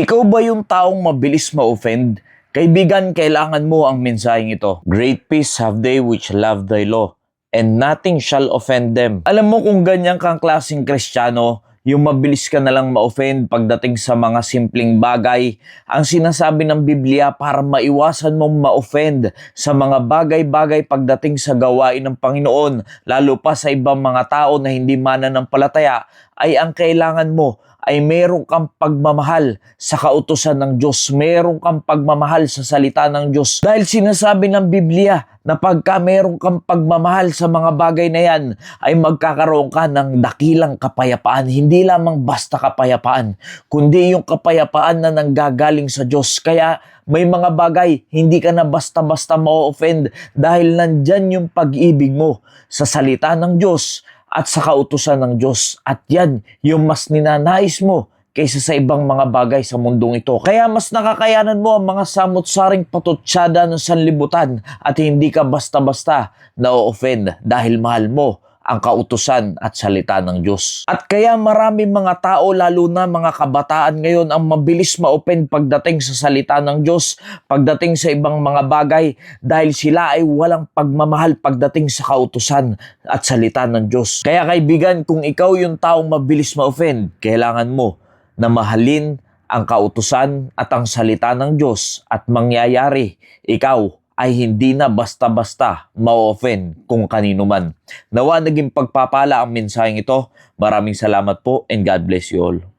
Ikaw ba yung taong mabilis ma-offend? Kaibigan, kailangan mo ang mensaheng ito. Great peace have they which love thy law, and nothing shall offend them. Alam mo kung ganyan kang klaseng Kristiyano, yung mabilis ka nalang ma-offend pagdating sa mga simpleng bagay, ang sinasabi ng Biblia para maiwasan mong ma-offend sa mga bagay-bagay pagdating sa gawain ng Panginoon, lalo pa sa ibang mga tao na hindi mananampalataya, ay ang kailangan mo ay meron kang pagmamahal sa kautusan ng Diyos, meron kang pagmamahal sa salita ng Diyos. Dahil sinasabi ng Biblia na pagka meron kang pagmamahal sa mga bagay na yan, ay magkakaroon ka ng dakilang kapayapaan. Hindi lamang basta kapayapaan, kundi yung kapayapaan na nanggagaling sa Diyos. Kaya may mga bagay, hindi ka na basta-basta ma-offend dahil nandyan yung pag-ibig mo sa salita ng Diyos at sa kautusan ng Diyos. At yan, yung mas ninanais mo kaysa sa ibang mga bagay sa mundong ito. Kaya mas nakakayanan mo ang mga samot-saring patutsada ng sanlibutan at hindi ka basta-basta na-offend dahil mahal mo ang kautusan at salita ng Diyos. At kaya maraming mga tao, lalo na mga kabataan ngayon, ang mabilis ma-offend pagdating sa salita ng Diyos, pagdating sa ibang mga bagay, dahil sila ay walang pagmamahal pagdating sa kautusan at salita ng Diyos. Kaya kaibigan, kung ikaw yung taong mabilis ma-offend, kailangan mo na mahalin ang kautusan at ang salita ng Diyos at mangyayari ikaw ay hindi na basta-basta ma-offend kung kanino man. Nawa naging pagpapala ang mensaheng ito. Maraming salamat po and God bless you all.